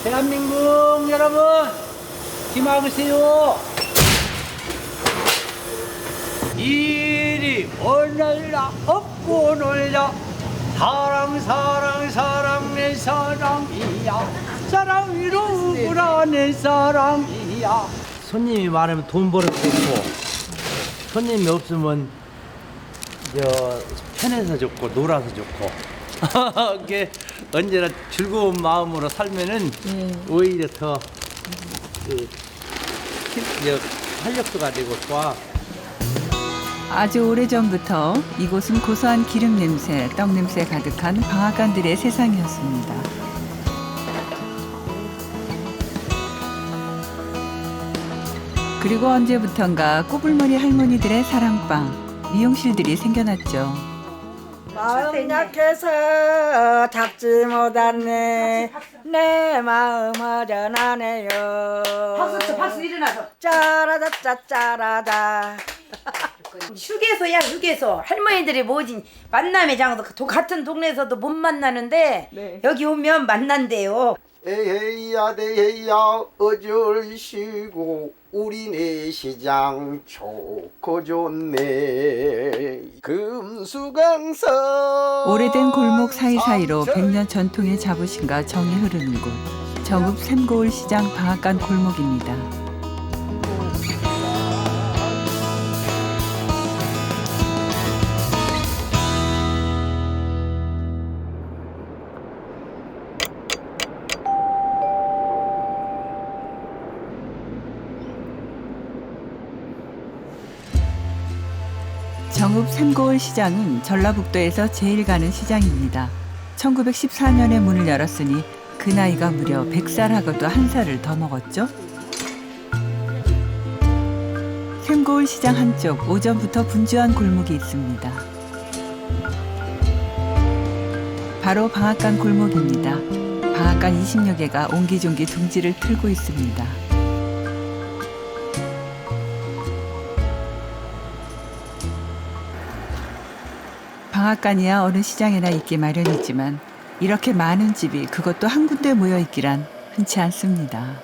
대한민국 여러분, 기막으세요. 이리 오늘라 업고 놀자. 사랑 사랑 사랑 내 사랑이야. 사랑이로구나 내 사랑이야. 손님이 많으면 돈 벌어도 좋고, 손님이 없으면 편해서 좋고 놀아서 좋고. 이게 언제나 즐거운 마음으로 살면은 오히려 더 활력소가 되고 좋아. 아주 오래전부터 이곳은 고소한 기름 냄새, 떡 냄새 가득한 방앗간들의 세상이었습니다. 그리고 언제부턴가 꼬불머리 할머니들의 사랑방, 미용실들이 생겨났죠. 마음 약해서 닦지 못했네. 내 마음 허전하네요. 박수 일어나서. 짜라다 짜짜라다. 휴게소야 휴게소. 할머니들이 모진 만남의 장소. 같은 동네에서도 못 만나는데 네. 여기 오면 만난대요. 에헤이야 대헤이야 어절시고 우리네 시장 좋고 좋네 금수강서. 오래된 골목 사이사이로 100년 전통의 자부심과 정이 흐르는 곳, 정읍 샘고을 시장 방앗간 골목입니다. 정읍 샘고을 시장은 전라북도에서 제일 가는 시장입니다. 1914년에 문을 열었으니 그 나이가 무려 100살하고도 한 살을 더 먹었죠. 샘고을 시장 한쪽 오전부터 분주한 골목이 있습니다. 바로 방앗간 골목입니다. 방앗간 20여 개가 옹기종기 둥지를 틀고 있습니다. 방앗간이야 어느 시장에나 있기 마련이지만 이렇게 많은 집이 그것도 한 군데 모여 있기란 흔치 않습니다.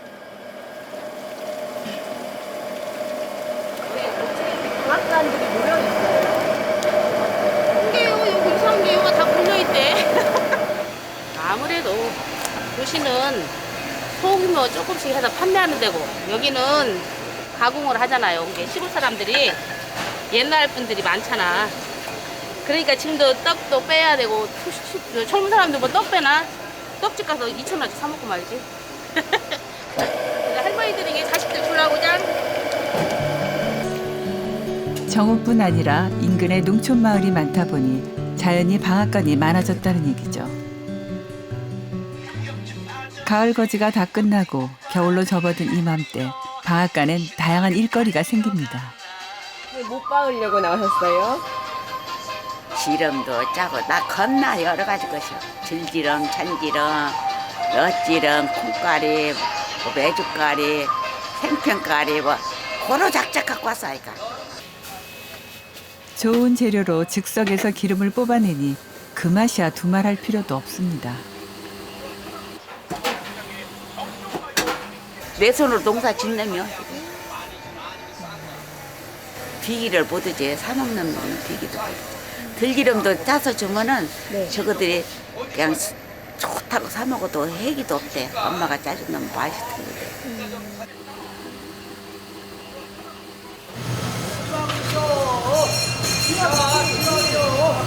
방앗간들이 모여 있어요. 개요 여기 이상 개요가 다 몰려 있대. 아무래도 도시는 소규모 조금씩 해서 판매하는 데고 여기는 가공을 하잖아요. 이게 시골 사람들이 옛날 분들이 많잖아. 그러니까 지금도 떡도 빼야 되고 젊은 사람들 뭐 떡 빼나? 떡집 가서 2,000원어치 사 먹고 말지. 할머니들에게 자식들 주려고 짠. 정읍뿐 아니라 인근에 농촌 마을이 많다 보니 자연히 방앗간이 많아졌다는 얘기죠. 가을 거지가 다 끝나고 겨울로 접어든 이맘때 방앗간엔 다양한 일거리가 생깁니다. 못 박으려고 나오셨어요? 지름도 짜고 나 겁나 여러 가지 것이요. 들지름, 찬지름, 엿지름, 콩가리, 뭐 메주가리, 생편가리 뭐 고로 작작 갖고 왔어 아이가. 좋은 재료로 즉석에서 기름을 뽑아내니 그 맛이야 두말할 필요도 없습니다. 내 손으로 농사 짓려면 비기를 못 하지. 사 먹는 놈은 비기도 못 하지. 들기름도 짜서 주면은 저거들이 그냥 좋다고 사 먹어도 해기도 없대. 엄마가 짜준 놈 맛있던데.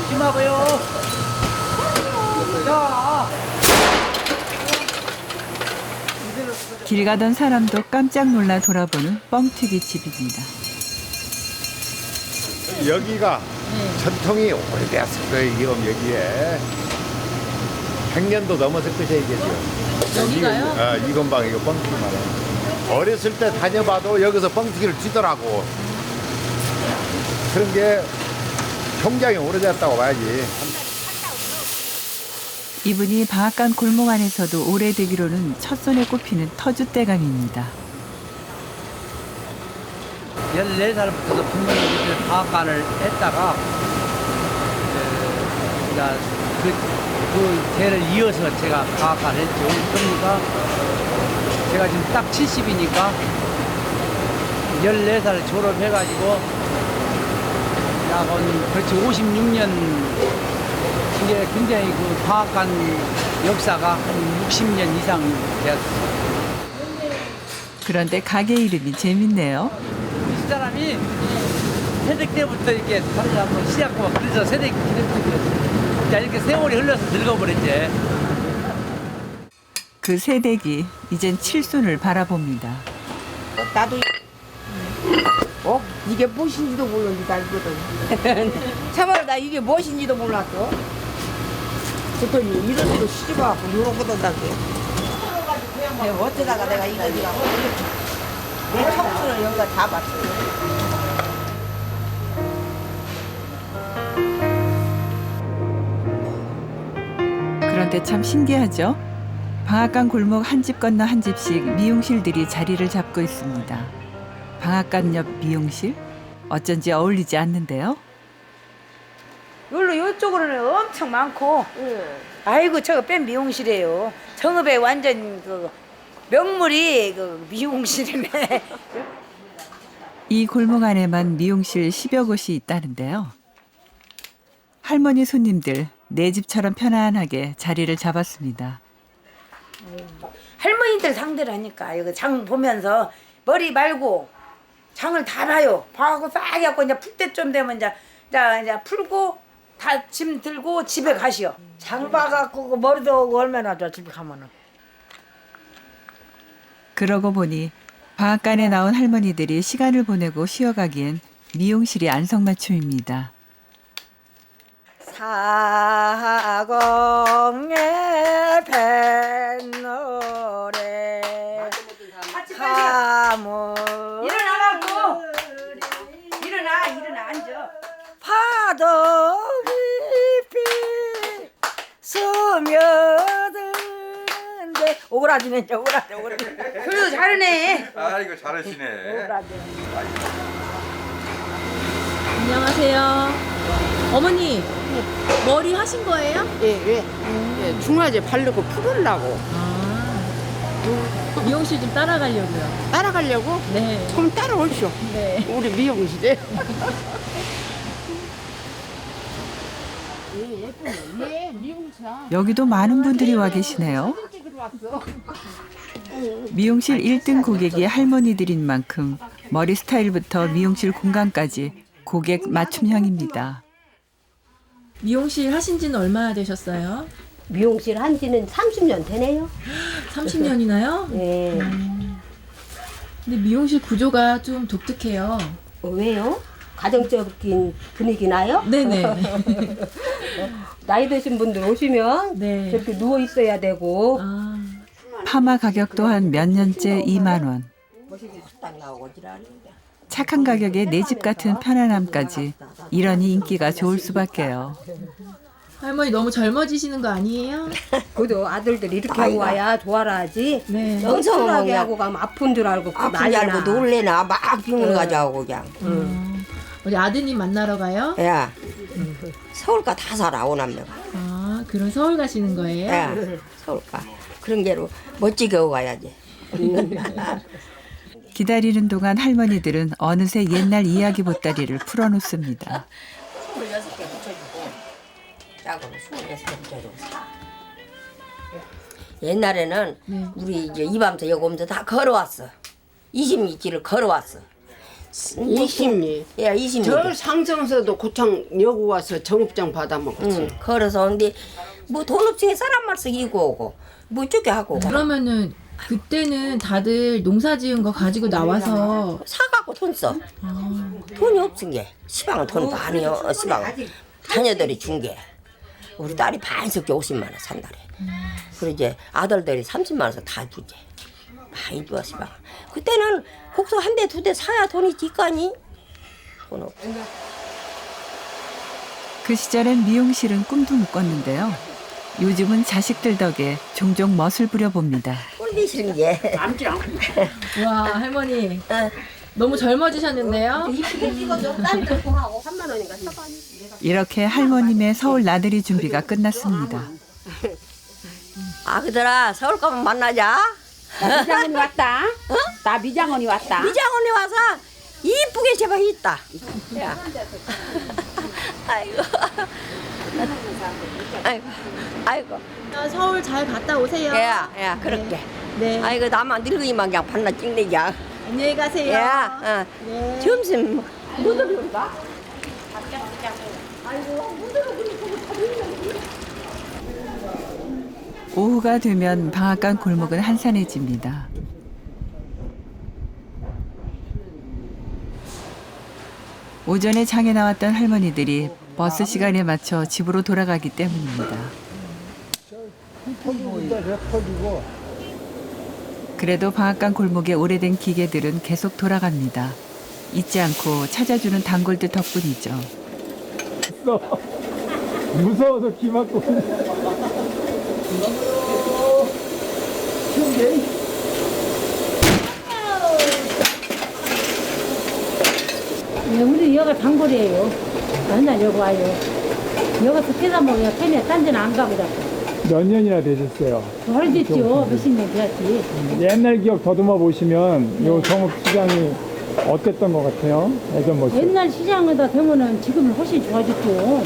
기막어요. 자. 길 가던 사람도 깜짝 놀라 돌아보는 뻥튀기 집입니다. 여기가 전통이 오래됐을 거예요. 지금 여기에 100년도 넘었을 것이야 이게 지금. 여기가요? 이 건방 이거 뻥튀기만 해. 어렸을 때 다녀봐도 여기서 뻥튀기를 쥐더라고. 그런 게 굉장히 오래됐다고 봐야지. 이분이 방앗간 골목 안에서도 오래되기로는 첫손에 꼽히는 터줏대감입니다. 14살부터 부모님들 방앗간을 했다가 그 죄를 이어서 제가 방앗간 했죠. 그러니까 제가 지금 딱 70이니까 14살 졸업해가지고 약은 그렇지 56년 이제 굉장히 그 방앗간 역사가 한 60년 이상 되었어요. 그런데 가게 이름이 재밌네요. 이 집사람이 새댁 때부터 이렇게 다른 한번 시작하고 그래서 새댁 기념품이었어요. 자 이렇게 세월이 흘러서 늙어버렸지. 그 새댁이 이젠 칠순을 바라봅니다. 나도 이게 무엇인지도 모르는데 알거든. 참말로 나 이게 무엇인지도 몰랐어. 그랬더니 이런 데로 시집와갖고 이러고 던다게. 내가 어쩌다가 내가 이거 내 청춘을 여기다 다 봤어. 그런데 참 신기하죠? 방앗간 골목 한 집 건너 한 집씩 미용실들이 자리를 잡고 있습니다. 방앗간 옆 미용실? 어쩐지 어울리지 않는데요? 여기로 이쪽으로는 엄청 많고. 아이고 저거 뺀 미용실이에요. 정읍에 완전 그 명물이 그 미용실이네. 이 골목 안에만 미용실 10여 곳이 있다는데요. 할머니 손님들 내 집처럼 편안하게 자리를 잡았습니다. 할머니들 상대를 하니까 이거 장 보면서 머리 말고 장을 다 봐요. 봐고 싹 해갖고 이제 풀 때쯤 되면 이제 풀고 다 짐 들고 집에 가시오. 장 봐갖고 그 머리도 오고 얼마나 좋아 집에 가면은. 그러고 보니 방앗간에 나온 할머니들이 시간을 보내고 쉬어가기엔 미용실이 안성맞춤입니다. 사공의 뱃노래 가물 일어나라고. 일어나 앉아. 파도 깊이 스며드는데 오그라지네 이제 오그라져. 그래도 잘하네. 아이고 잘하시네. 안녕하세요. 어머니, 머리 하신 거예요? 예, 중화제 바르고 풀으려고. 미용실 좀 따라가려고요. 따라가려고? 네. 그럼 따라오시오. 네. 우리 미용실에. 여기도 많은 분들이 와 계시네요. 미용실 1등 고객이 할머니들인 만큼 머리 스타일부터 미용실 공간까지 고객 맞춤형입니다. 미용실 하신 지는 얼마나 되셨어요? 미용실 한 지는 30년 되네요. 30년이나요? 네. 근데 미용실 구조가 좀 독특해요. 왜요? 가정적인 분위기 나요? 네네. 나이 드신 분들 오시면 네. 저렇게 누워 있어야 되고. 파마 가격 또한 몇 년째 2만 원. 착한 가격에 내 집 같은 편안함까지 이러니 인기가 좋을 수밖에요. 할머니 너무 젊어지시는 거 아니에요? 그래도 아들들이 이렇게 하고 와야 좋아라지. 네. 멍청하게 하고 가면 아픈 줄 알고 아픈 줄 알고 놀래나 막 병원 가자고 그냥. 우리 아드님 만나러 가요? 야 서울가 다 살아 오남매가. 아, 그럼 서울 가시는 거예요? 야 서울가 그런 게로 멋지게 오고 가야지. 기다리는 동안 할머니들은 어느새 옛날 이야기 보따리를 풀어놓습니다. 26개 붙여주고 짝으로 26개 붙여주고 사. 옛날에는 우리 이제 이 밤새 여기 오면서 다 걸어왔어. 20리길을 걸어왔어. 20리. 야 20리. 저 상정서도 고창 여고 와서 정읍장 받아먹었지. 응, 걸어서 근데 뭐 돈 없이 사람 말씀 이고 오고 뭐 어쩌게 하고. 그러면은 그때는 다들 농사 지은 거 가지고 나와서 사갖고 돈 써. 돈이 없은 게 시방은 돈 많이요. 시방은 자녀들이 준 게. 우리 딸이 반석게 50만 원 산 달에. 그리고 이제 아들들이 30만 원씩 다 주지. 많이 줘 시방. 그때는 곡소 한 대 두 대 사야 돈이 뒷가니. 돈 없어. 그 시절엔 미용실은 꿈도 못 꿨는데요. 요즘은 자식들 덕에 종종 멋을 부려봅니다. 꼴기 싫은 게. 남지 않고. 와, 할머니 너무 젊어지셨는데요? 이쁘게 찍어줘. 딸이 갖고 하고 3만 원인가 사가니. 이렇게 할머님의 서울 나들이 준비가 끝났습니다. 아그들아 서울 가면 만나자. 미장원이 왔다. 나 미장원이 왔다. 미장원에 와서 이쁘게 제발 있다. 야. 아이고. 아이고. 아이고. 서울 잘 갔다 오세요. 야, 그렇게. 네. 아이고, 나만 늙은이만 그냥 반나 찍내기야. 안녕히 가세요. 야, 네. 점심 무드를가? 오후가 되면 방앗간 골목은 한산해집니다. 오전에 장에 나왔던 할머니들이 버스 시간에 맞춰 집으로 돌아가기 때문입니다. 그래도 방앗간 골목의 오래된 기계들은 계속 돌아갑니다. 잊지 않고 찾아주는 단골들 덕분이죠. 무서워서 귀 막고. 우리 여가 단골이에요. 맨날 여기 와요. 여기서 피자 먹어요. 편에 딴 데는 안 가고 자꾸. 몇 년이나 되셨어요? 오래됐죠. 몇십 년 돼야지. 옛날 기억 더듬어 보시면 요 성읍시장이 어땠던 것 같아요? 예전 모습. 옛날 시장에다 대면은 지금은 훨씬 좋아졌죠.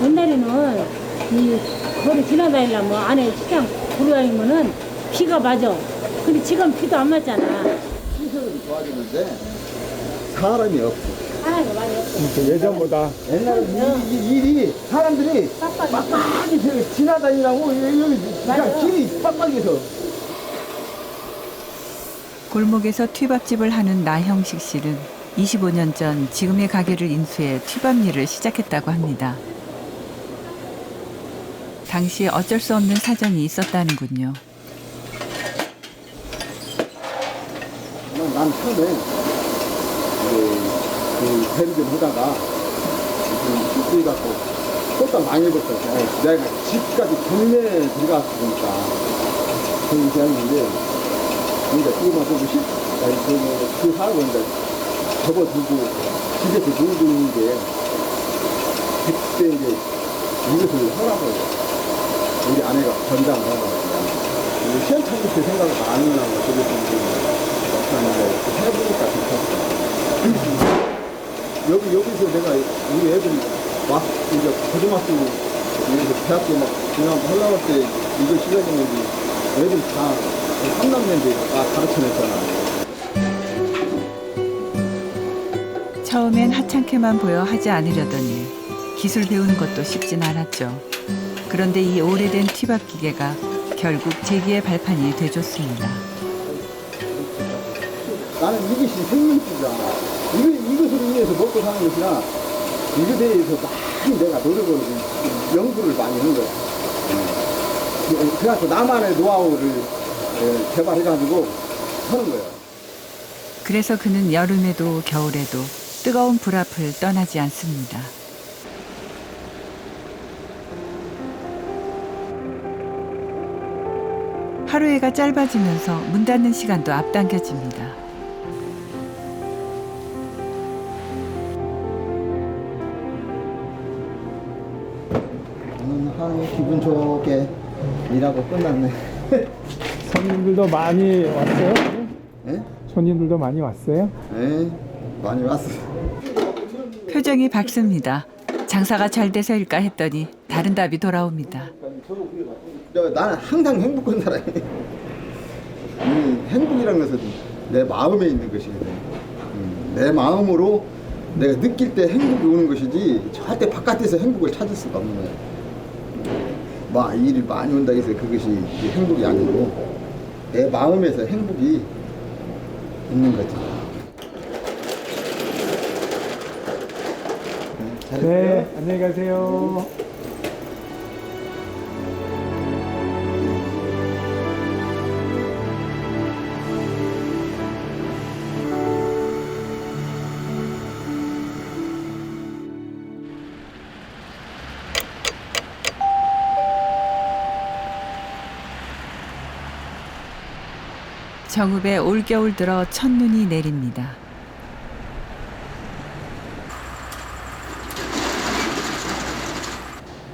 옛날에는 이 거리 지나다니려면 안에 시장 돌아다니면은 비가 맞아. 근데 지금 비도 안 맞잖아. 시설은 좋아지는데 사람이 없어. 사람이 많이 없어. 예전보다. 옛날에 일이 사람들이 빡빡이 지나다니라고 여기 그냥 길이 빡빡해서. 골목에서 튀밥집을 하는 나형식 씨는 25년 전 지금의 가게를 인수해 튀밥 일을 시작했다고 합니다. 당시 어쩔 수 없는 사정이 있었다는군요. 난 처음에 그 배를 좀 하다가 쑥쑥이 갖고 꼴딱 망해버렸어. 내가 집까지 경매에 들어갔으니까 그렇게 했는데 그러니까 이거만 보고 그 사람을 이제 접어두고 집에서 놀고 있는데 그때 이제 이것을 하라고 우리 아내가 권장을 하더라고요. 시원찮게 생각을 안 하고 그랬는데 해보니까 괜찮다. 여기서 내가 우리 애들이 막 이제 고등학교 여기서 대학교 막 지나고 하려고 때 이걸 시작했는데 애들 다 삼남매인데 다 가르쳐냈잖아. 처음엔 하찮게만 보여 하지 않으려더니 기술 배우는 것도 쉽진 않았죠. 그런데 이 오래된 튀밥 기계가 결국 재기의 발판이 돼줬습니다. 나는 이것이 생명줄이야. 이것을 위해서 먹고 사는 것이라 이것에 대해서 많이 내가 노력을, 연구를 많이 한 거야. 그래서 나만의 노하우를 개발해가지고 하는 거야. 그래서 그는 여름에도 겨울에도 뜨거운 불 앞을 떠나지 않습니다. 하루해가 짧아지면서 문 닫는 시간도 앞당겨집니다. 오늘 하루 기분 좋게 일하고 끝났네. 손님들도 많이 왔어요? 네? 손님들도 많이 왔어요? 네, 많이 왔어. 표정이 밝습니다. 장사가 잘 돼서일까 했더니 다른 답이 돌아옵니다. 나는 항상 행복한 사람이에요. 이 행복이라는 것은 내 마음에 있는 것이거든. 내 마음으로 내가 느낄 때 행복이 오는 것이지 절대 바깥에서 행복을 찾을 수가 없는 거야. 막 일이 많이 온다 해서 그것이 행복이 아니고 내 마음에서 행복이 있는 거지. 네, 안녕히 가세요. 정읍에 올겨울 들어 첫눈이 내립니다.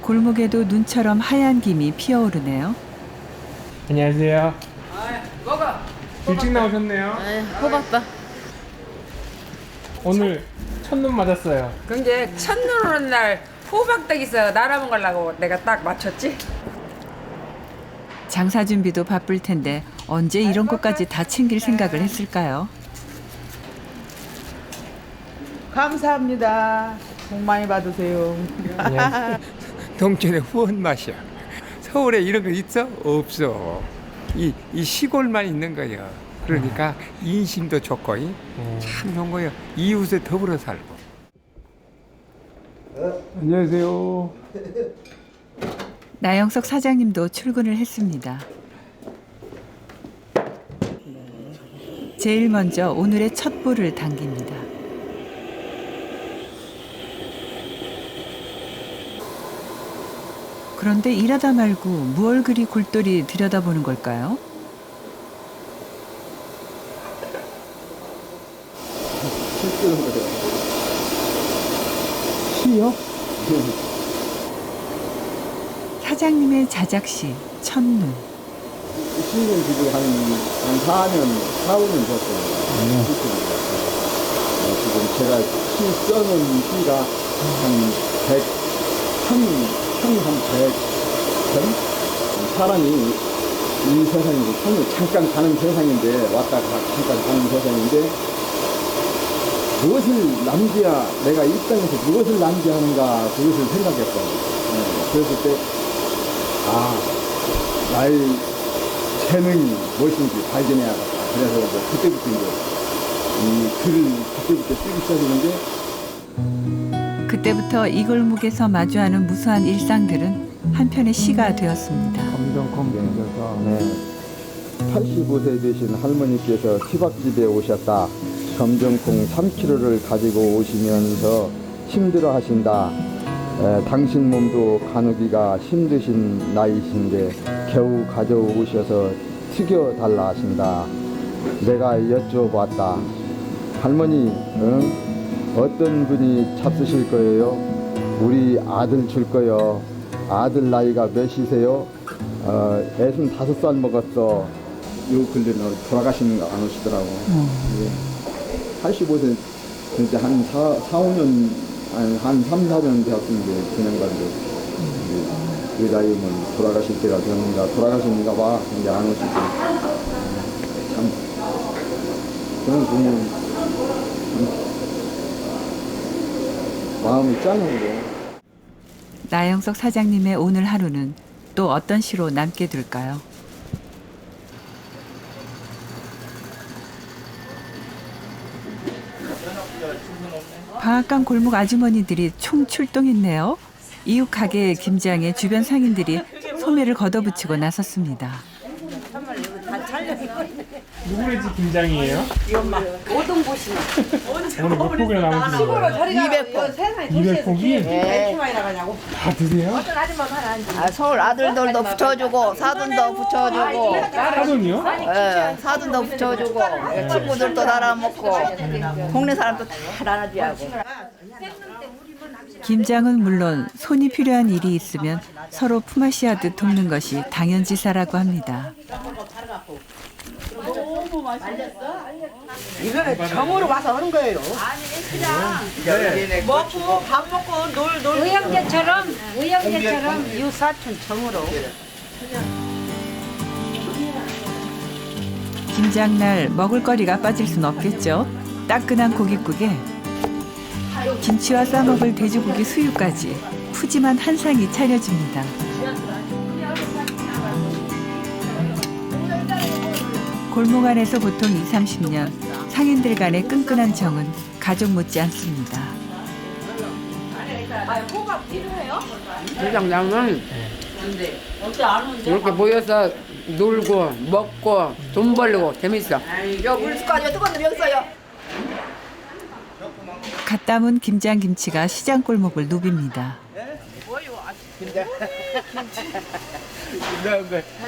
골목에도 눈처럼 하얀 김이 피어오르네요. 안녕하세요. 먹어. 일찍 나오셨네요. 호박다. 오늘 첫눈 맞았어요. 근데 첫눈 오는 날 호박떡에서 나라 먹으려고 내가 딱 맞췄지. 장사 준비도 바쁠 텐데 언제 이런 것까지 다 챙길 생각을 했을까요? 감사합니다. 복 많이 받으세요. 동천의 후원 맛이야. 서울에 이런 거 있어? 없어. 이 시골만 있는 거야. 그러니까 인심도 좋고 참 좋은 거야. 이웃에 더불어 살고. 안녕하세요. 나영석 사장님도 출근을 했습니다. 제일 먼저 오늘의 첫 볼을 당깁니다. 그런데 일하다 말고 무얼 그리 골똘히 들여다보는 걸까요? 시요? 사장님의 자작시 첫눈. 시는 지금 한 4년, 4, 5년 됐어요. 지금 제가 시 써는 시가 한 100, 한 100편? 사람이 이 세상에 잠깐 가는 세상인데, 왔다 잠깐 가는 세상인데, 무엇을 남겨야, 내가 이 땅에서 무엇을 남겨야 하는가, 그것을 생각했어요. 그랬을 때, 나의 재능이 무엇인지 발견해야겠다. 그래서 그때부터 이제 이 글을 그때부터 쓰기 시작했는데, 그때부터 이 골목에서 마주하는 무수한 일상들은 한편의 시가 되었습니다. 네. 85세 되신 할머니께서 시박집에 오셨다. 검정콩 3kg를 가지고 오시면서 힘들어 하신다. 당신 몸도 가누기가 힘드신 나이신데 겨우 가져오셔서 튀겨달라 하신다. 내가 여쭤봤다. 할머니, 어떤 분이 잡수실 거예요? 우리 아들 줄 거요. 아들 나이가 몇이세요? 65살 먹었어. 요 근래는 돌아가시는 거 안 오시더라고. 85세, 진짜 한 5년, 한 3, 4년 되었는데, 그냥 가지고, 그 나이면 돌아가실 때가 되는가, 돌아가시는가 봐. 이제 안 오시고. 참, 그런 분은, 마음이 짠하고. 나영석 사장님의 오늘 하루는 또 어떤 시로 남게 될까요? 방앗간 골목 아주머니들이 총 출동했네요. 이웃 가게의 김장에 주변 상인들이 소매를 걷어붙이고 나섰습니다. 누구네 집 김장이에요? 이 엄마 5등보시. 오늘 몇 포기나 남으시는 거예요? 200포. 200포기? 왜 이렇게 많이 나가냐고. 다 드세요? 서울 아들들도 붙여주고 사돈도 붙여주고. 사돈이요? 예, 사돈도 붙여주고 친구들도 나눠 먹고 동네 사람도 다 나눠주고. 김장은 물론 손이 필요한 일이 있으면 서로 품앗이하듯 돕는 것이 당연지사라고 합니다. 이거는 정으로 와서 하는 거예요. 네. 먹고 밥 먹고 놀. 의형제처럼 유사촌 정으로. 김장날 먹을거리가 빠질 순 없겠죠. 따끈한 고깃국에 김치와 싸먹을 돼지고기 수육까지 푸짐한 한 상이 차려집니다. 골목 안에서 보통 20, 30년 상인들 간의 끈끈한 정은 가족 못지 않습니다. 김장장은 이렇게 모여서 놀고 먹고 돈 벌고 재밌어. 여 물숟가락 뜨거운 데 여기 있어요. 갓 담은 김장 김치가 시장 골목을 누빕니다.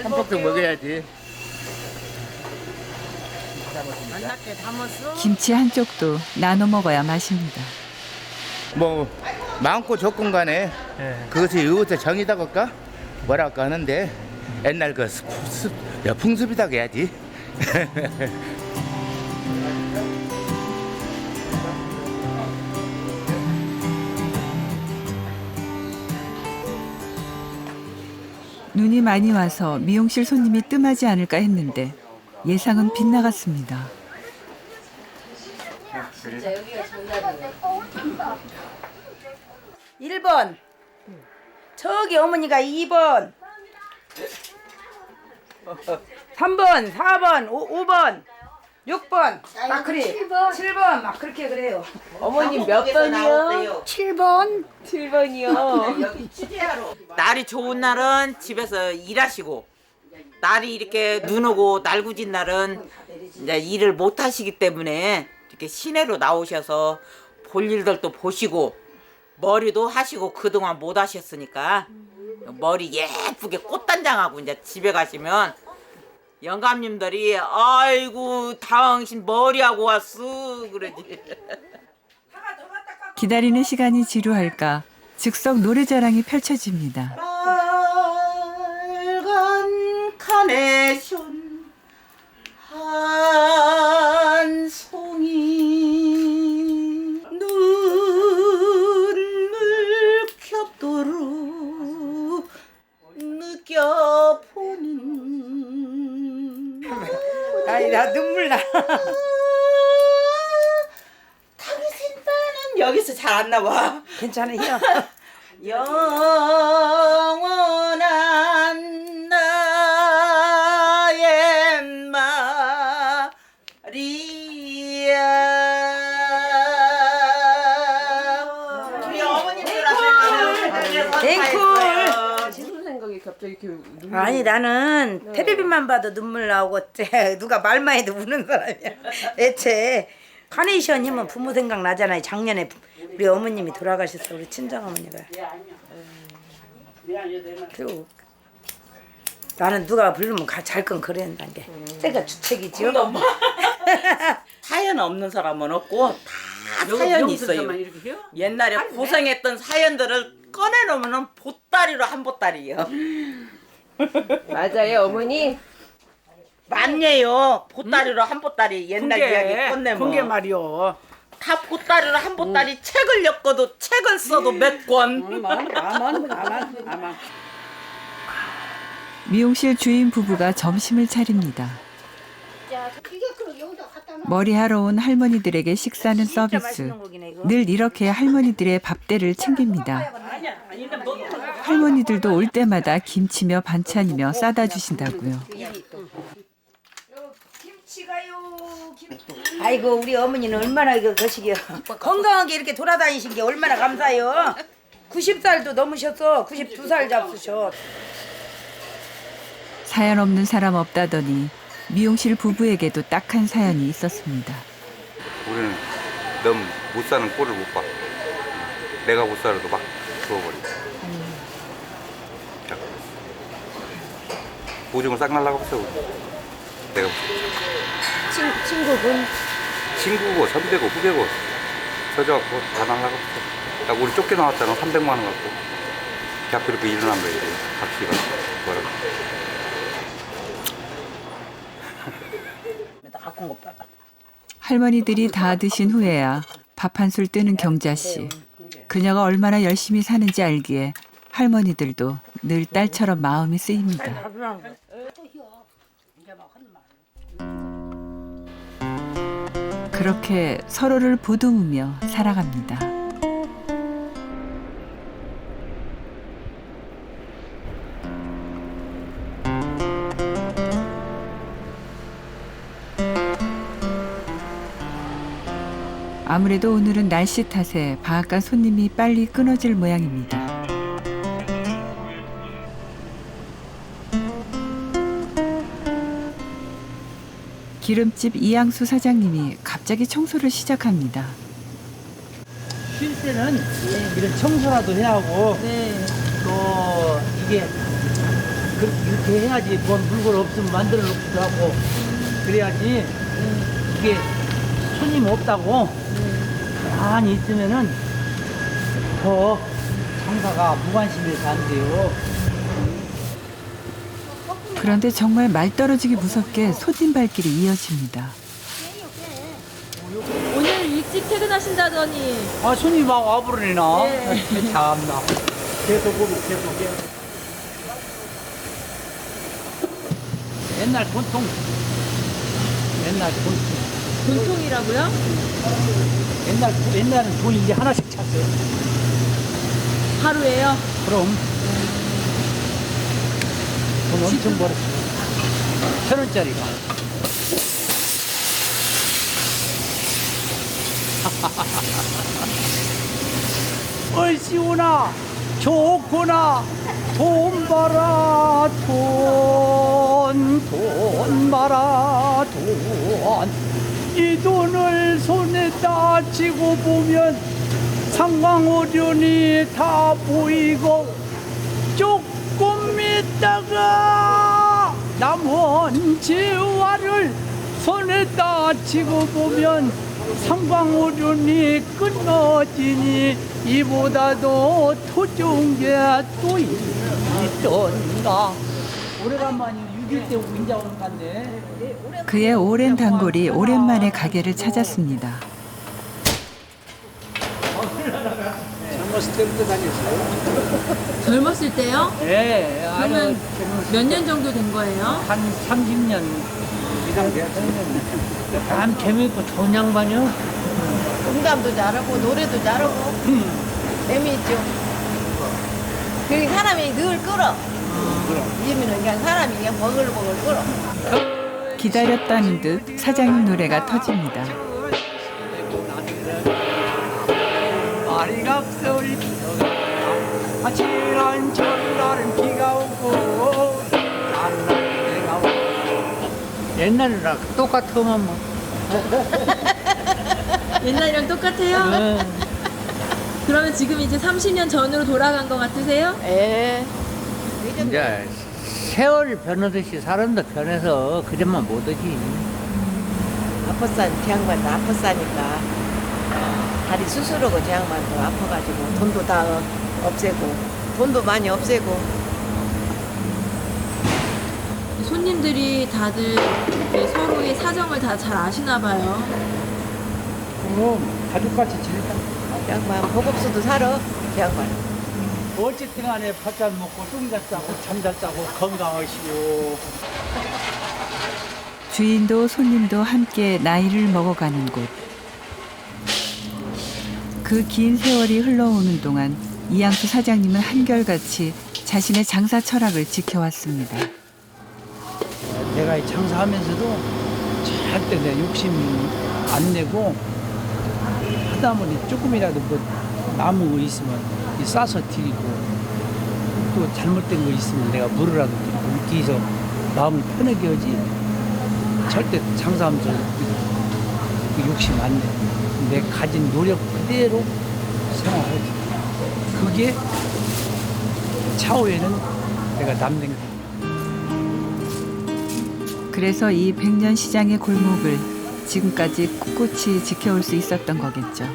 한 폭도 먹어야지. 김치 한 쪽도 나눠 먹어야 맛입니다. 뭐 많고 적군 간에 그것이 이웃의 정이다 할까? 뭐랄까 하는데 옛날 그 풍습이다 해야지. 눈이 많이 와서 미용실 손님이 뜸하지 않을까 했는데 예상은 빗나갔습니다. 1번. 저기 어머니가 2번. 3번, 4번, 5번, 6번, 막 그래. 7번, 막 그렇게 그래요. 어머님 몇 번이요? 7번. 7번이요. 날이 좋은 날은 집에서 일하시고 날이 이렇게 눈 오고 날구진 날은 이제 일을 못 하시기 때문에 이렇게 시내로 나오셔서 볼 일들도 보시고 머리도 하시고 그동안 못 하셨으니까 머리 예쁘게 꽃단장하고 이제 집에 가시면 영감님들이 아이고 당신 머리하고 왔어 그러지. 기다리는 시간이 지루할까 즉석 노래자랑이 펼쳐집니다. 빨간 카네이션 한 송이 눈물 겹도록 느껴보는 아니 나 눈물 나. 당신과는 여기서 잘 안 나와. 괜찮아요. 영원한 나의 말이야. 우리 어머님들한테 앵콜. 무슨 생각이 갑자기 이렇게 아니 나는 텔레비만 봐도 눈물 나오고 누가 말만 해도 우는 사람이야. 애체 카네이션 이면 부모 생각 나잖아요. 작년에 우리 어머님이 돌아가셨어. 우리 친정 어머니가. 그리고 나는 누가 부르면 잘 건 그랬다는 게 제가 주책이지요. 사연 없는 사람은 없고 다 사연이 있어요. 옛날에 고생했던 사연들을 꺼내놓으면 보따리로 한 보따리요. 맞아요 어머니. 맞네요. 보따리로 한 보따리 옛날 이야기 꺼내면. 그게 말이요. 다 보따리로 한 보따리 책을 엮어도 책을 써도 몇 권. 미용실 주인 부부가 점심을 차립니다. 머리하러 온 할머니들에게 식사는 서비스. 늘 이렇게 할머니들의 밥대를 챙깁니다. 할머니들도 올 때마다 김치며 반찬이며 싸다 주신다고요. 아이고 우리 어머니는 얼마나 이거 거시기요. 건강하게 이렇게 돌아다니신 게 얼마나 감사해요. 90살도 넘으셨어. 92살 잡수셔. 사연 없는 사람 없다더니 미용실 부부에게도 딱한 사연이 있었습니다. 우리는 너무 못 사는 꼴을 못 봐. 내가 못 살아도 막 죽어버리고. 오줌을 싹 날라가 봤어. 내가 친구분? 친구고 선배고 후배고 서져갖고 다 날라가 봤어. 딱 우리 쫓겨 나왔잖아. 300만 원 갖고. 자꾸 이렇게 일어난 거야. 박씨가 뭐라고. 할머니들이 다 드신 후에야 밥 한 술 뜨는 경자 씨. 그녀가 얼마나 열심히 사는지 알기에 할머니들도 늘 딸처럼 마음이 쓰입니다. 그렇게 서로를 보듬으며 살아갑니다. 아무래도 오늘은 날씨 탓에 방앗간 손님이 빨리 끊어질 모양입니다. 기름집 이양수 사장님이 갑자기 청소를 시작합니다. 쉴 때는 이런 청소라도 해야 하고 또 이게 이렇게 해야지 뭔 물건 없으면 만들어 놓기도 하고 그래야지 이게 손님 없다고 많이 있으면은 더 장사가 무관심해서 안 돼요. 그런데 정말 말 떨어지기 무섭게 손님 발길이 이어집니다. 오늘 일찍 퇴근하신다더니. 아, 손님 막 와버리나? 네. 참나. 계속 보고 계속. 옛날 돈통. 옛날 돈통. 돈통이라고요? 옛날은 돈이 이제 하나씩 찼어요. 하루에요? 그럼. 돈 엄청 벌었어요. 1,000원짜리가. 얼씨구나, 좋구나, 돈 벌어, 돈 벌어, 돈. 이 돈을 손에다 쥐고 보면 상광오륜이 다 보이고 조금 있다가 남원 재화를 손에다 쥐고 보면 상광오륜이 끊어지니 이보다도 더 좋은 게 또 있던가. 오래간만이 6.1 때 인자 오는 건데. 그의 오랜 단골이 오랜만에 가게를 찾았습니다. 젊었을 때부터 다녔어요. 젊었을 때요? 네. 그러면 몇 년 정도 된 거예요? 한 30년 이상 되었어요. 참 재미있고 좋은 양반이요. 음감도 잘하고 노래도 잘하고 재미있죠. 그게 사람이 늘 끌어. 이제는 그냥 사람이 그냥 버글버글 끌어. 기다렸다는 듯 사장님 노래가 터집니다. 아리각소리 비가 아치란 철날은 비가 오고 날날 내가 오고. 옛날이랑 똑같으면 뭐. 옛날이랑 똑같아요? 네. 그러면 지금 이제 30년 전으로 돌아간 것 같으세요? 예. 이제 세월이 변하듯이 사람도 변해서 그전만 못하지. 아팠사니 그 양반도 아팠사니까 다리 수술하고 그 양반도 아파가지고 돈도 다 없애고 돈도 많이 없애고. 손님들이 다들 이렇게 서로의 사정을 다 잘 아시나 봐요. 그럼 가족같이 지냈다. 양반 보급수도 살아. 그 양반. 어쨌든 간에 밥잘 먹고 똥잘 싸고 잠잘 싸고 건강하시오. 주인도 손님도 함께 나이를 먹어가는 곳. 그 긴 세월이 흘러오는 동안 이양수 사장님은 한결같이 자신의 장사 철학을 지켜왔습니다. 내가 이 장사하면서도 절대 내 욕심 안 내고 하다 보니 조금이라도 뭐 남은 거 있으면 싸서 드리고 또 잘못된 거 있으면 내가 물으라도 드리고 이렇게 해서 마음을 편하게 하지 절대 장사하면서 욕심 안 내. 내 가진 노력 그대로 생활하지. 그게 차후에는 내가 남는 거. 그래서 이 백년 시장의 골목을 지금까지 꿋꿋이 지켜올 수 있었던 거겠죠.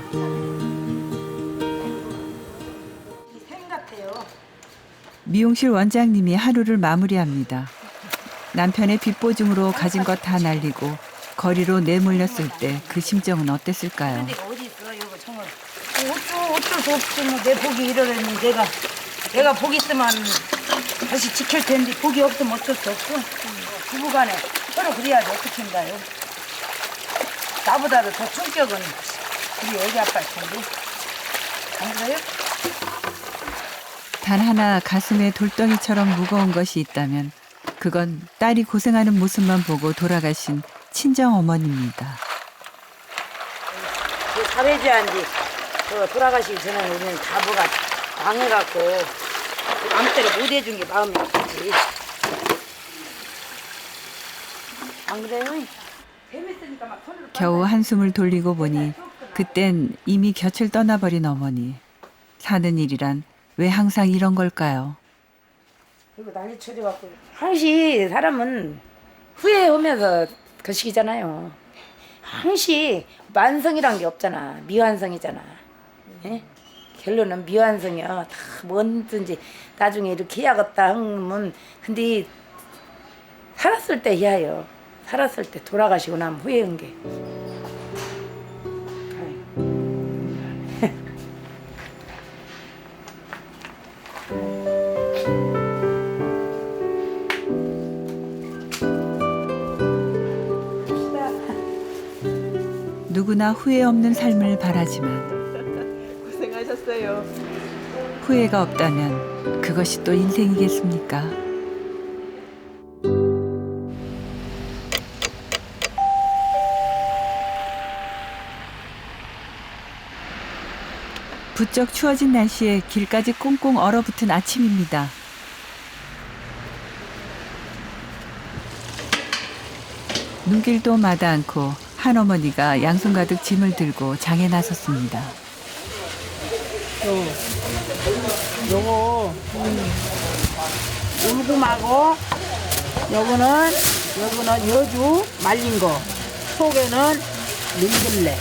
미용실 원장님이 하루를 마무리합니다. 남편의 빚보증으로 가진 것 다 날리고 거리로 내몰렸을 때 그 심정은 어땠을까요? 어디 있어, 이거 정말. 어쩔 수 없지, 뭐. 내 복이 이러려니 내가 복 있으면 다시 지킬 텐데, 복이 없으면 어쩔 수 없고. 부부간에 서로 그래야지, 어떻게 한가요? 나보다도 더 충격은 우리 애기 아빠일 텐데. 안 그래요? 단 하나 가슴에 돌덩이처럼 무거운 것이 있다면 그건 딸이 고생하는 모습만 보고 돌아가신 친정 어머니입니다. 그 사회주한지 돌아가시기 전에 우리는 자부가 망해갖고 아무 때나 못 해준 게 마음이 아프지. 안 그래요? 겨우 한숨을 돌리고 보니 그땐 이미 곁을 떠나버린 어머니. 사는 일이란 왜 항상 이런 걸까요? 이거 난리 쳐져갖고 항시 사람은 후회하면서 그 시기잖아요. 항시 완성이란 게 없잖아. 미완성이잖아. 예? 결론은 미완성이야. 다 뭐든지 나중에 이렇게 해야겠다 하면 근데 살았을 때 해요. 살았을 때 돌아가시고 나면 후회한 게. 누구나 후회 없는 삶을 바라지만 고생하셨어요. 후회가 없다면 그것이 또 인생이겠습니까? 부쩍 추워진 날씨에 길까지 꽁꽁 얼어붙은 아침입니다. 눈길도 마다 않고 한 어머니가 양손 가득 짐을 들고 장에 나섰습니다. 요거 울금하고 요거는 여주 말린 거, 속에는 민들레.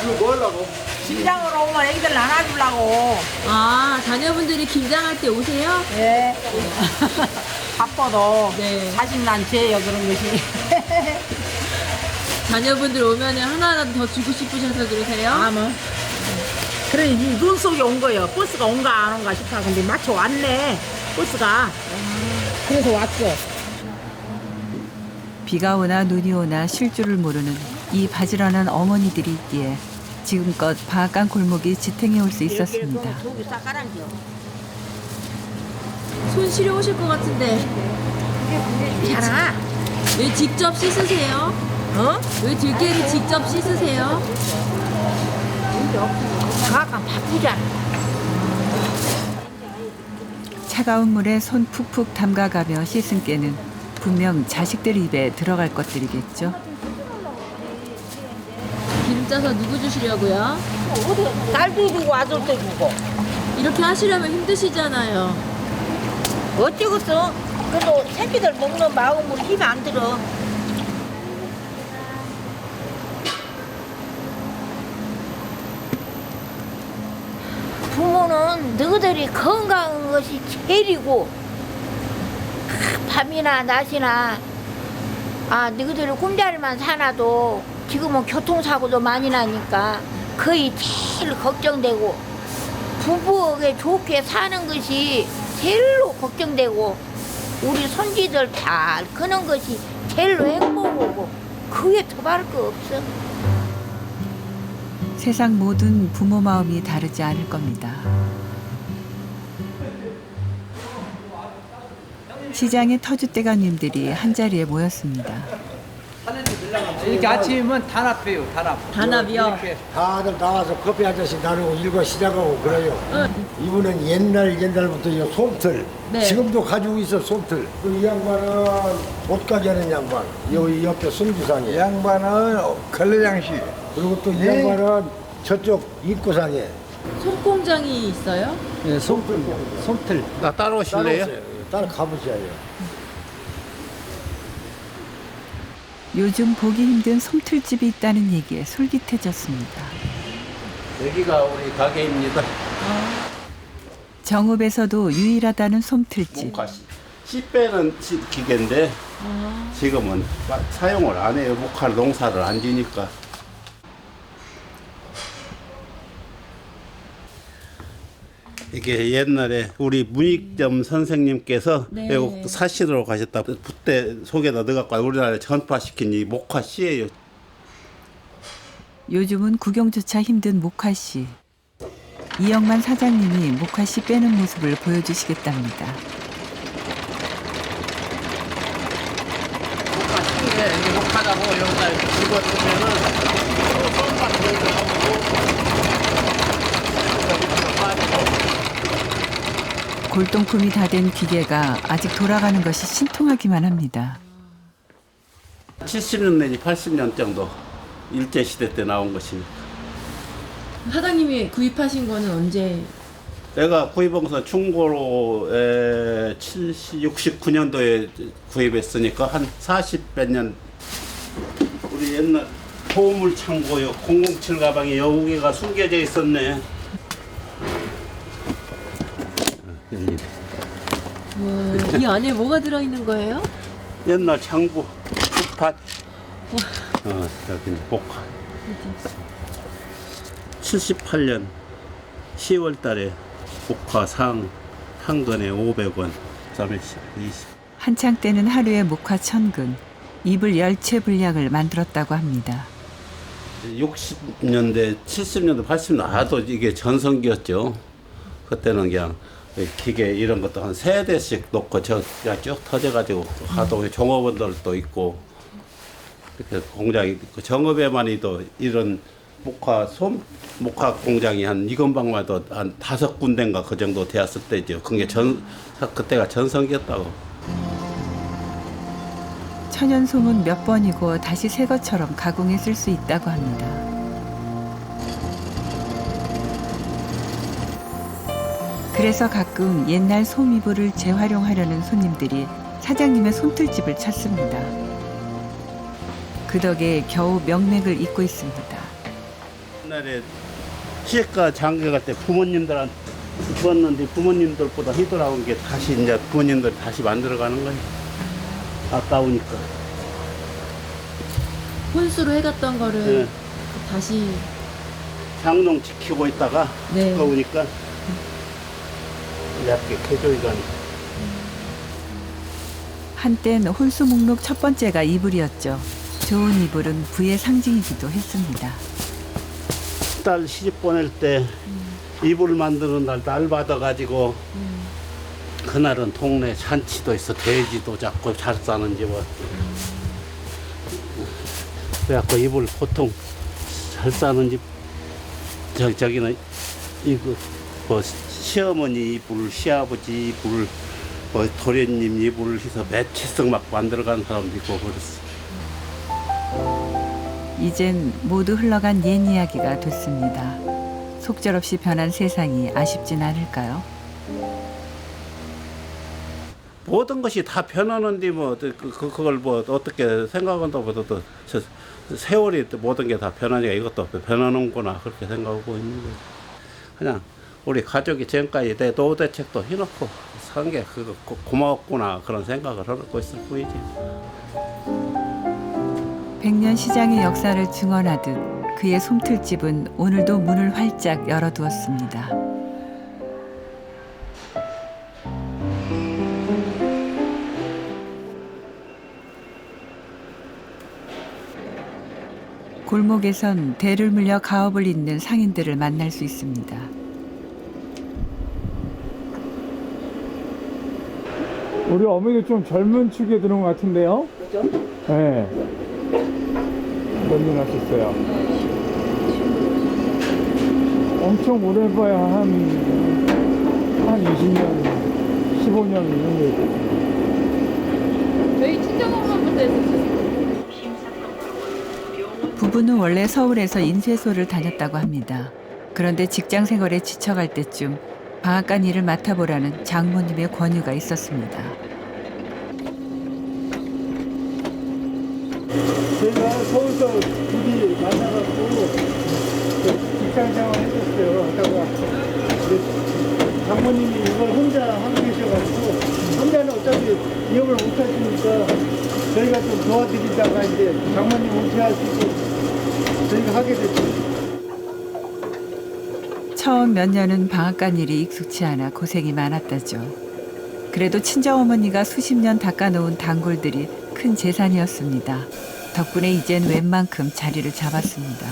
이거 뭐 하려고? 김장으로 오면 애기들 나눠주려고. 아, 자녀분들이 김장할 때 오세요? 네. 바빠도 네. 자신난 죄요 그런 것이. 자녀분들 오면은 하나라도 더 주고 싶으셔서 그러세요? 아뭐. 그래 눈 속에 온 거예요. 버스가 온가 안 온가 싶어. 근데 마쳐 왔네. 버스가. 그래서 왔어. 비가 오나 눈이 오나 쉴 줄을 모르는 이 바지런한 어머니들이 있기에 지금껏 방앗간 골목이 지탱해 올 수 있었습니다. 손 시려 오실 것 같은데. 괜찮아. 왜 직접 씻으세요? 어? 왜 들깨를 직접 씻으세요? 방앗간 바쁘잖아. 차가운 물에 손 푹푹 담가가며 씻은 깨는 분명 자식들 입에 들어갈 것들이겠죠. 기름 짜서 누구 주시려고요? 딸도 주고 아들도 주고. 이렇게 하시려면 힘드시잖아요. 어쩌겠어. 그래도 새끼들 먹는 마음으로 힘이 안 들어. 부모는 너희들이 건강한 것이 제일이고 밤이나 낮이나 너희들이 꿈자리만 사놔도 지금은 교통사고도 많이 나니까 거의 제일 걱정되고 부부에게 좋게 사는 것이 제일로 걱정되고 우리 손지들 잘 크는 것이 제일로 행복하고 그게 더 바랄 거 없어. 세상 모든 부모 마음이 다르지 않을 겁니다. 시장의 터줏대감님들이 한자리에 모였습니다. 이렇게 아침이면 단합해요, 단합. 단합이요? 이렇게. 다들 나와서 커피 한 잔씩 나누고 일과 시작하고 그래요. 이분은 옛날부터 이 솜틀. 네. 지금도 가지고 있어 솜틀. 이 양반은 옷가게 하는 양반. 여기 옆에 순주상에. 양반은 걸레장식. 그리고 또 이 양반은 저쪽 입구상에. 손공장이 있어요? 네, 솜틀. 나 따라오실래요? 따라 가보셔요. 요즘 보기 힘든 솜틀집이 있다는 얘기에 솔깃해졌습니다. 여기가 우리 가게입니다. 정읍에서도 유일하다는 솜틀집. 씨 빼는 기계인데 지금은 사용을 안 해요. 목화를 농사를 안 지니까. 이게 옛날에 우리 문익점 선생님께서 네. 외국 사시러 가셨다 붓대 속에다 넣어갖고 우리나라에 전파시킨 이 목화 씨예요. 요즘은 구경조차 힘든 목화씨. 이영만 사장님이 목화씨 빼는 모습을 보여주시겠답니다. 목화 씨에 이게 목화라고 여기다 이렇게 집어주면은 골동품이 다 된 기계가 아직 돌아가는 것이 신통하기만 합니다. 70년 내지 80년 정도 일제시대 때 나온 것이니까. 사장님이 구입하신 거는 언제? 내가 구입한 것은 충고로에 69년도에 구입했으니까 한 40몇 년. 우리 옛날 보물 창고요 007 가방에 여우개가 숨겨져 있었네. 와, 이 안에 뭐가 들어있는 거예요? 옛날 창부 흙밭. 여기 목화. 78년 10월 달에 목화 상 한 근에 500원. 그다음에 20. 한창 때는 하루에 목화 1000근, 이불 10채 분량을 만들었다고 합니다. 60년대, 70년대, 80년대 아도 이게 전성기였죠. 그때는 그냥 기계 이런 것도 한 3대씩 놓고 쭉 터져가지고 하도 종업원들도 있고 이렇게 공장이 정읍에만이도 이런 목화 공장이 한 이건방마도 한 5군데인가 그 정도 되었을 때죠. 그게 그때가 전성기였다고. 천연 솜은 몇 번이고 다시 새 것처럼 가공해 쓸 수 있다고 합니다. 그래서 가끔 옛날 솜 이불을 재활용하려는 손님들이 사장님의 솜틀집을 찾습니다. 그 덕에 겨우 명맥을 잇고 있습니다. 옛날에 시집가 장가 갈 때 부모님들한테 주었는데 부모님들보다 힘들어온 게 다시 이제 부모님들 다시 만들어가는 거예요. 아까우니까. 혼수로 해갔던 거를 네. 다시 장롱 지키고 있다가 네. 아까우니까 얇게 개조이가니. 한땐 홀수 목록 첫 번째가 이불이었죠. 좋은 이불은 부의 상징이기도 했습니다. 딸 시집 보낼 때 이불 만드는 날 받아가지고 그날은 동네 잔치도 있어. 돼지도 잡고 잘 싸는 집은. 그래갖고 이불 보통 잘 싸는 집 저기는 이거 뭐 시어머니 이불, 시아버지 이불, 뭐 도련님 이불 해서 매치석 막 만들어가는 사람도 있고 그랬어. 이젠 모두 흘러간 옛 이야기가 됐습니다. 속절없이 변한 세상이 아쉽진 않을까요? 모든 것이 다 변하는데 뭐 그걸 뭐 어떻게 생각한다고 해도 세월이 모든 게 다 변하니까 이것도 변하는구나 그렇게 생각하고 있는 거죠. 그냥 우리 가족이 지금까지 내 노후대책도 해놓고 산 게 그거 고마웠구나 그런 생각을 하고 있을 뿐이지. 백년 시장의 역사를 증언하듯 그의 솜틀집은 오늘도 문을 활짝 열어두었습니다. 골목에선 대를 물려 가업을 잇는 상인들을 만날 수 있습니다. 우리 어머니도 좀 젊은 축에 드는 것 같은데요? 그죠? 네. 몇 년 하셨어요? 엄청 오래 봐야 한 20년, 15년 정도 됐어요. 저희 친정엄마부터 했었어요. 부부는 원래 서울에서 인쇄소를 다녔다고 합니다. 그런데 직장 생활에 지쳐갈 때쯤 방앗간 일을 맡아보라는 장모님의 권유가 있었습니다. 제가 서울서 둘이 만나갖고 직장 생활 했었어요. 하다가 장모님이 이걸 혼자 하고 계셔가지고 혼자는 어차피 이업을 못 하시니까 저희가 좀 도와드리다가 이제 장모님 은퇴하시고 저희가 하게 됐죠. 처음 몇 년은 방앗간 일이 익숙치 않아 고생이 많았다죠. 그래도 친정어머니가 수십 년 닦아놓은 단골들이 큰 재산이었습니다. 덕분에 이젠 웬만큼 자리를 잡았습니다.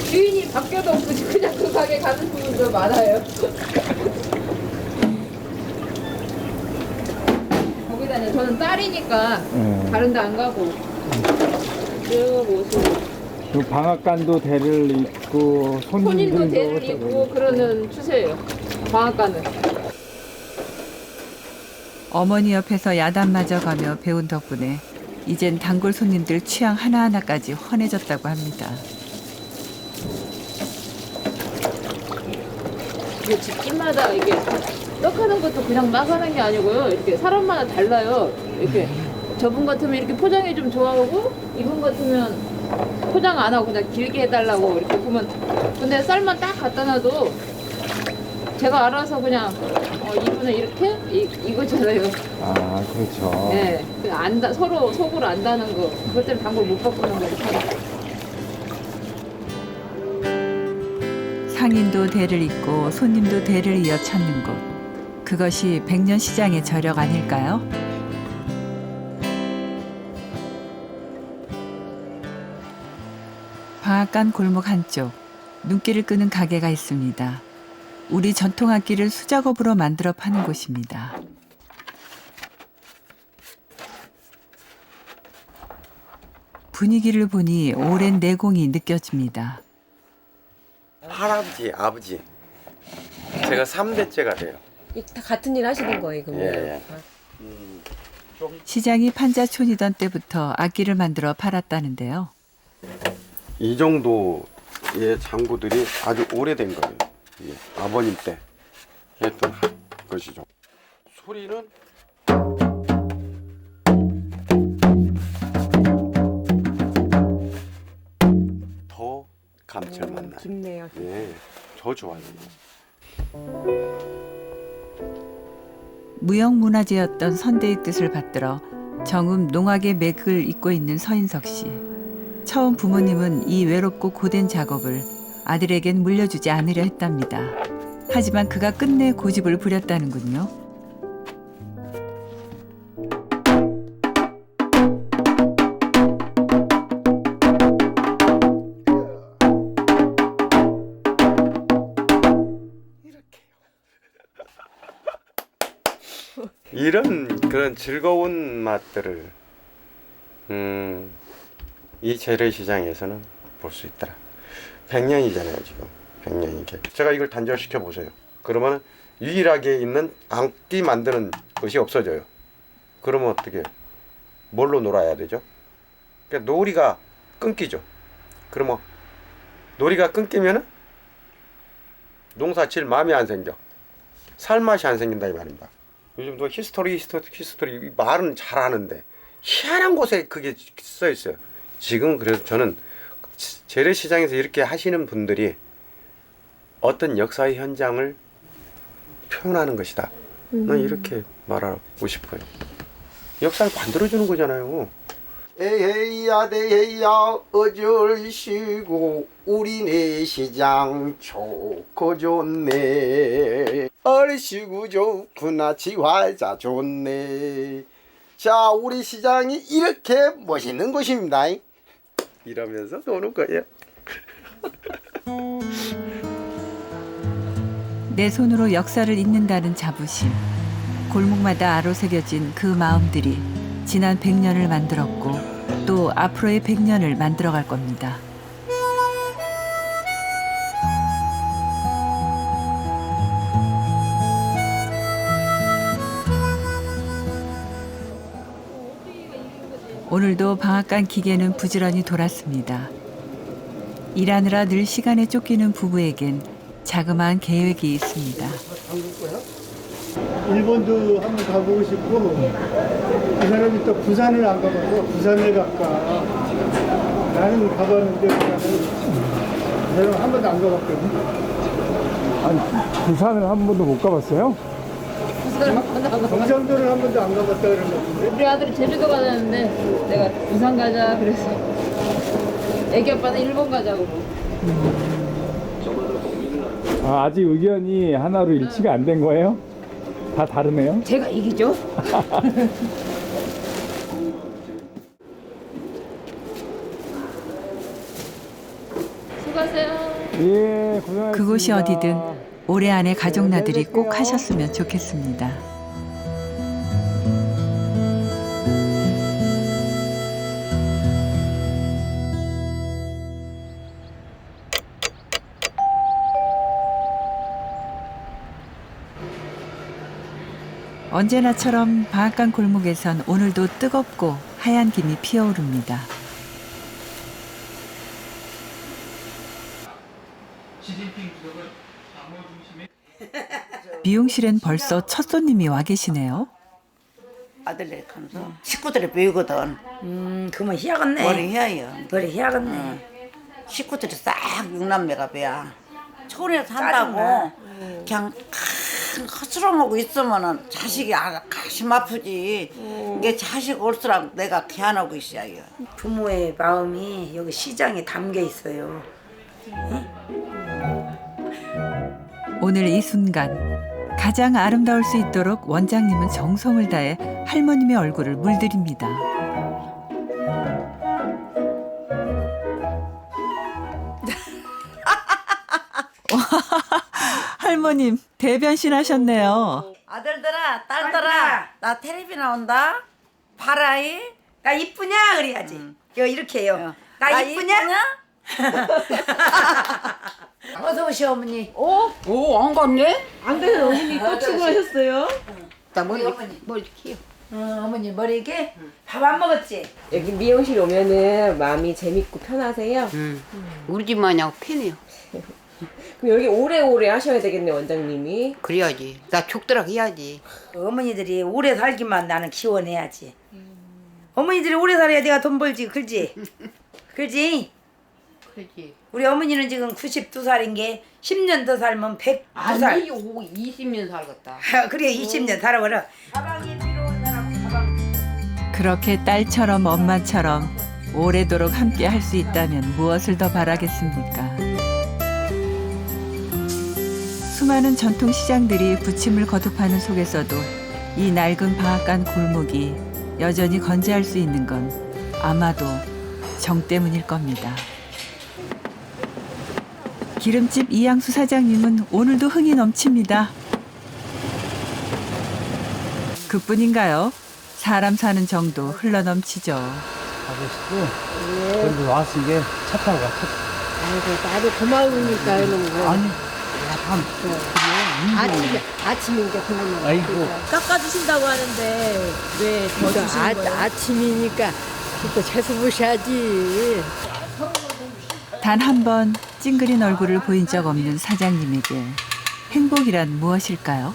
주인이 바뀌어도 그냥 그 가게 가는 분들 많아요. 거기다는 저는 딸이니까 다른 데 안 가고 쭉 모시고 그 방앗간도 대를 잇고 손님도 대를 잇고 그러는 추세예요. 방앗간은. 어머니 옆에서 야단마저 가며 배운 덕분에 이젠 단골 손님들 취향 하나하나까지 훤해졌다고 합니다. 이게 집집마다 이게 떡하는 것도 그냥 막 하는 게 아니고요. 이렇게 사람마다 달라요. 이렇게 저분 같으면 이렇게 포장이 좀 좋아하고 이분 같으면 포장 안 하고 그냥 길게 해달라고 이렇게 보면 근데 쌀만 딱 갖다 놔도 제가 알아서 그냥 이분은 이렇게 이거잖아요. 아, 그렇죠. 네, 서로 속으로 안다는 거. 그것 때문에 단골 못 바꾸는 거죠. 상인도 대를 잇고 손님도 대를 이어 찾는 곳. 그것이 백년시장의 저력 아닐까요? 방앗간 골목 한쪽 눈길을 끄는 가게가 있습니다. 우리 전통 악기를 수작업으로 만들어 파는 곳입니다. 분위기를 보니 오랜 내공이 느껴집니다. 할아버지, 아버지. 제가 3대째가 돼요. 다 같은 일 하시는 거예요, 그러면? 예. 시장이 판자촌이던 때부터 악기를 만들어 팔았다는데요. 이 정도의 장구들이 아주 오래된 거예요. 예. 아버님 때 했던 것이죠. 소리는 더 감칠맛 나요. 깊네요. 예, 더 좋아요. 무형문화재였던 선대의 뜻을 받들어 정음 농악의 맥을 잇고 있는 서인석 씨. 처음 부모님은 이 외롭고 고된 작업을 아들에겐 물려주지 않으려 했답니다. 하지만 그가 끝내 고집을 부렸다는군요. 이런 그런 즐거운 맛들을 이 재래시장에서는 볼 수 있더라. 100년이잖아요 지금. 100년이. 제가 이걸 단절시켜 보세요. 그러면 유일하게 있는 악기 만드는 것이 없어져요. 그러면 어떻게? 뭘로 놀아야 되죠? 그러니까 놀이가 끊기죠. 그러면 놀이가 끊기면은 농사 질 마음이 안 생겨. 살 맛이 안 생긴다 이 말입니다. 요즘 또 히스토리 말은 잘하는데 희한한 곳에 그게 써 있어요. 지금 그래서 저는 재래시장에서 이렇게 하시는 분들이 어떤 역사의 현장을 표현하는 것이다. 난 이렇게 말하고 싶어요. 역사를 만들어주는 거잖아요. 에헤이야 대헤이야 어절시고 우리네 시장 좋고 좋네 얼씨구 좋구나 지화자 좋네. 자 우리 시장이 이렇게 멋있는 곳입니다. 이러면서 노는 거예요. 내 손으로 역사를 잇는다는 자부심. 골목마다 아로새겨진 그 마음들이 지난 100년을 만들었고 또 앞으로의 100년을 만들어갈 겁니다. 오늘도 방앗간 기계는 부지런히 돌았습니다. 일하느라 늘 시간에 쫓기는 부부에겐 자그마한 계획이 있습니다. 일본도 한번 가보고 싶고 그 사람이 또 부산을 안 가봐서 부산을 갈까. 나는 가봤는데 그 사람 한 번도 안 가봤거든. 아니, 부산을 한 번도 못 가봤어요? 경상도를 한 번도 안 가봤다 그런 것 같은데. 우리 아들이 제주도 가자는데 내가 부산 가자 그래서 애기 아빠는 일본 가자고. 아, 아직 의견이 하나로 일치가 안 된 거예요? 다 다르네요? 제가 이기죠. 수고하세요. 예, 고생하셨습니다. 그곳이 어디든 올해 안에 가족 나들이 꼭 하셨으면 좋겠습니다. 언제나처럼 방앗간 골목에선 오늘도 뜨겁고 하얀 김이 피어오릅니다. 미용실엔 벌써 첫 손님이 와 계시네요. 아들네 가면서 식구들이 보이거든. 그러면 희야겠네. 머리 희야요. 머리 희야겠네. 식구들이 싹 육남매가 배야. 촌에 산다고 그냥 허스렁하고 있으면은 자식이 가슴 아프지. 이게 자식 올수록 내가 개안하고 있어요. 부모의 마음이 여기 시장에 담겨 있어요. 오늘 이 순간 가장 아름다울 수 있도록 원장님은 정성을 다해 할머님의 얼굴을 물들입니다. 할머님 대변신 하셨네요. 아들들아, 딸들아, 나 텔레비 나온다. 봐라이. 나 이쁘냐 그래야지. 이렇게 해요. 나 이쁘냐? 어서 오시오 어머니. 안 갔네? 안 가서 어머니 꽂히고 하셨어요? 나 머리 키워. 어머니 머리 이게 밥 안 먹었지? 여기 미용실 오면은 마음이 재밌고 편하세요? 우리 집 마냥 편해요. 그럼 여기 오래오래 하셔야 되겠네 원장님이. 그래야지. 나 족들하게 해야지. 어머니들이 오래 살기만 나는 기원해야지. 어머니들이 오래 살아야 내가 돈 벌지, 그렇지? 그렇지? 그렇지. 우리 어머니는 지금 92살인 게 10년 더 살면 102살. 아니, 20년 살겠다. 그래 20년 살아버려. 그렇게 딸처럼 엄마처럼 오래도록 함께 할 수 있다면 무엇을 더 바라겠습니까? 수많은 전통 시장들이 부침을 거듭하는 속에서도 이 낡은 방앗간 골목이 여전히 건재할 수 있는 건 아마도 정 때문일 겁니다. 기름집 이양수 사장님은 오늘도 흥이 넘칩니다. 그뿐인가요? 사람 사는 정도 흘러넘치죠. 아버지도 그런데 왔은 게 차 타고 가. 아이고 나도 고마우니까 이런 거. 아니 아침인데 그러면. 아이고. 깎아주신다고 하는데 왜 더 주시는 거예요? 아침이니까 또 재수 보셔야지. 단 한 번 찡그린 얼굴을 보인 적 없는 사장님에게 행복이란 무엇일까요?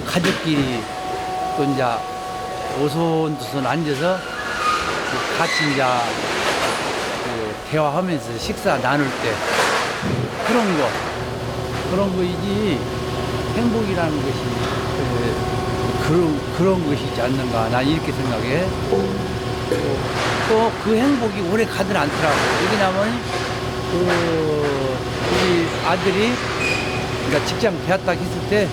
가족끼리 또 이제 오손도손 앉아서 같이 이제 대화하면서 식사 나눌 때 그런 거이지 행복이라는 것이 그런 것이지 않는가 난 이렇게 생각해. 또 그 행복이 오래 가든 않더라고. 왜냐면 우리 아들이 그러니까 직장 배웠다 했을 때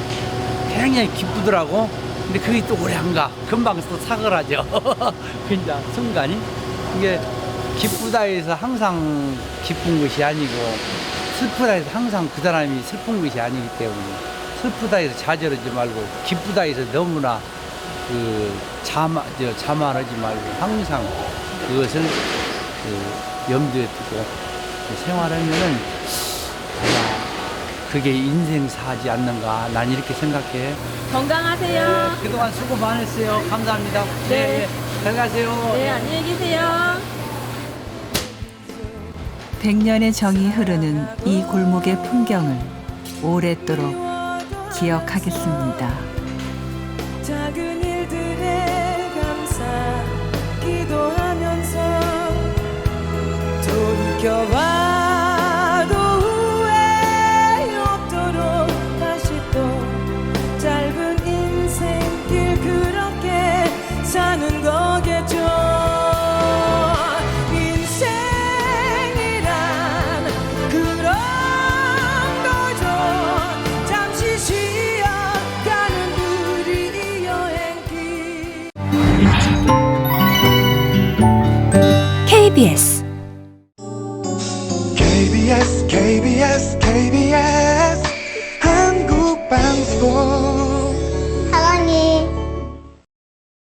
굉장히 기쁘더라고. 근데 그게 또 오래 안 가. 금방 또 사그라져. 그냥 순간이. 이게 기쁘다 해서 항상 기쁜 것이 아니고 슬프다 해서 항상 그 사람이 슬픈 것이 아니기 때문에 슬프다 해서 좌절하지 말고 기쁘다 해서 너무나 자만하지 말고 항상 그것을 염두에 두고 생활하면은 그게 인생사지 않는가 난 이렇게 생각해. 건강하세요. 그동안 수고 많으셨어요. 감사합니다. 네. 잘 가세요. 네, 안녕히 계세요. 100년의 정이 흐르는 이 골목의 풍경을 오랫도록 기억하겠습니다. 작은 일들에 감사 기도하면서 돌이켜봐도 후회 없도록 다시 또 짧은 인생길 그렇게 사는 거겠죠. 인생이란 그런 거죠. 잠시 쉬어가는 우리 여행길. KBS KBS